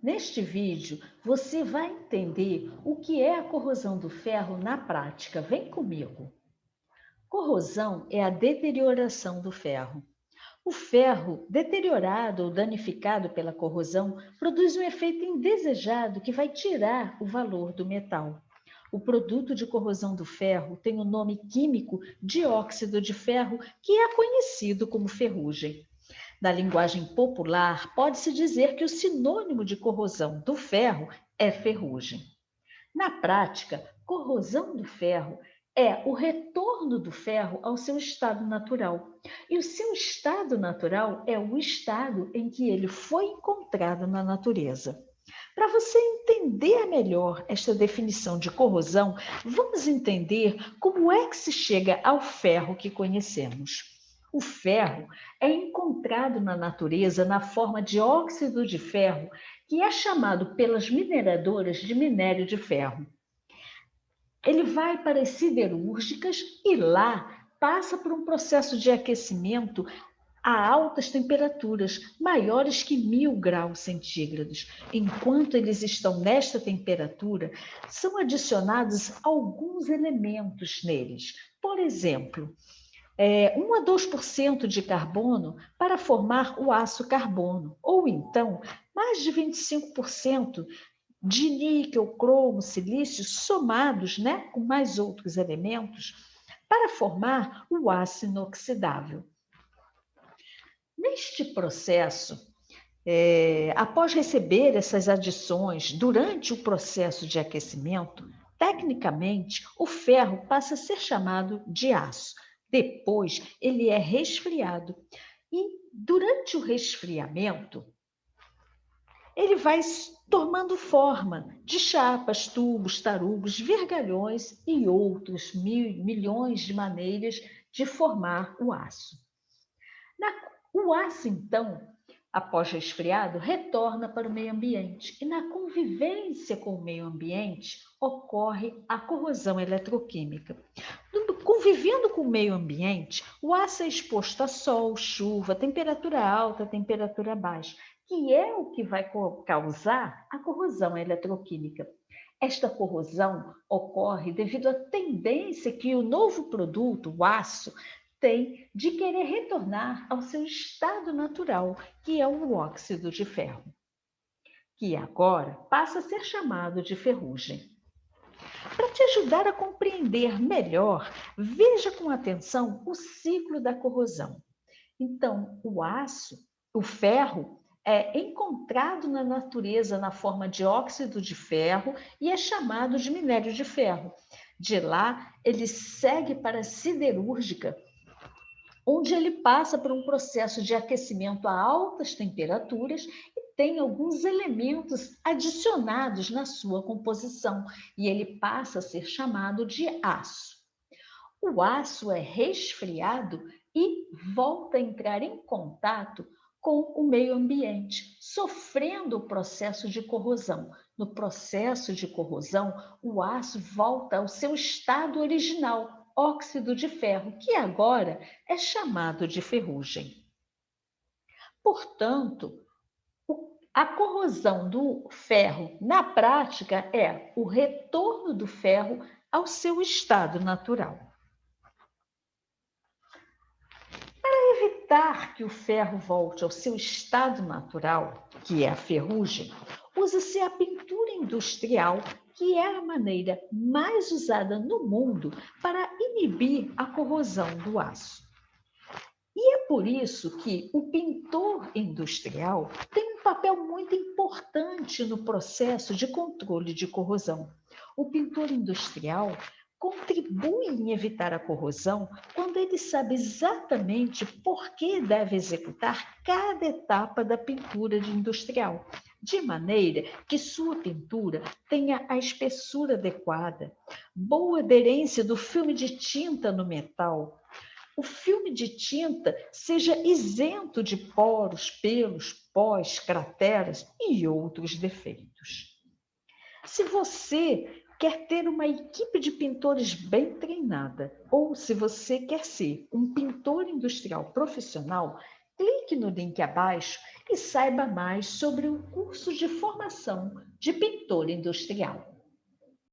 Neste vídeo, você vai entender o que é a corrosão do ferro na prática. Vem comigo! Corrosão é a deterioração do ferro. O ferro, deteriorado ou danificado pela corrosão, produz um efeito indesejado que vai tirar o valor do metal. O produto de corrosão do ferro tem o nome químico dióxido de ferro, que é conhecido como ferrugem. Na linguagem popular, pode-se dizer que o sinônimo de corrosão do ferro é ferrugem. Na prática, corrosão do ferro é o retorno do ferro ao seu estado natural. E o seu estado natural é o estado em que ele foi encontrado na natureza. Para você entender melhor esta definição de corrosão, vamos entender como é que se chega ao ferro que conhecemos. O ferro é encontrado na natureza na forma de óxido de ferro, que é chamado pelas mineradoras de minério de ferro. Ele vai para as siderúrgicas e lá passa por um processo de aquecimento a altas temperaturas, maiores que 1000 graus centígrados. Enquanto eles estão nesta temperatura, são adicionados alguns elementos neles. Por exemplo, 1 a 2% de carbono para formar o aço carbono, ou então mais de 25% de níquel, cromo, silício somados, com mais outros elementos, para formar o aço inoxidável. Neste processo, após receber essas adições durante o processo de aquecimento, tecnicamente o ferro passa a ser chamado de aço. Depois ele é resfriado e durante o resfriamento ele vai tomando forma de chapas, tubos, tarugos, vergalhões e outros milhões de maneiras de formar o aço. O aço, então, após resfriado, retorna para o meio ambiente e na convivência com o meio ambiente ocorre a corrosão eletroquímica. Convivendo com o meio ambiente, o aço é exposto a sol, chuva, temperatura alta, temperatura baixa, que é o que vai causar a corrosão eletroquímica. Esta corrosão ocorre devido à tendência que o novo produto, o aço, tem de querer retornar ao seu estado natural, que é o óxido de ferro, que agora passa a ser chamado de ferrugem. Para te ajudar a compreender melhor, veja com atenção o ciclo da corrosão. Então, o ferro, é encontrado na natureza na forma de óxido de ferro e é chamado de minério de ferro. De lá, ele segue para a siderúrgica, onde ele passa por um processo de aquecimento a altas temperaturas e tem alguns elementos adicionados na sua composição, e ele passa a ser chamado de aço. O aço é resfriado e volta a entrar em contato com o meio ambiente, sofrendo o processo de corrosão. No processo de corrosão, o aço volta ao seu estado original, óxido de ferro, que agora é chamado de ferrugem. Portanto, a corrosão do ferro, na prática, é o retorno do ferro ao seu estado natural. Para evitar que o ferro volte ao seu estado natural, que é a ferrugem, usa-se a pintura industrial, que é a maneira mais usada no mundo para inibir a corrosão do aço. E é por isso que o pintor industrial tem um papel muito importante no processo de controle de corrosão. O pintor industrial contribui em evitar a corrosão quando ele sabe exatamente por que deve executar cada etapa da pintura industrial, de maneira que sua pintura tenha a espessura adequada, boa aderência do filme de tinta no metal, o filme de tinta seja isento de poros, pelos, pós, crateras e outros defeitos. Se você quer ter uma equipe de pintores bem treinada, ou se você quer ser um pintor industrial profissional, clique no link abaixo que saiba mais sobre o curso de formação de pintor industrial.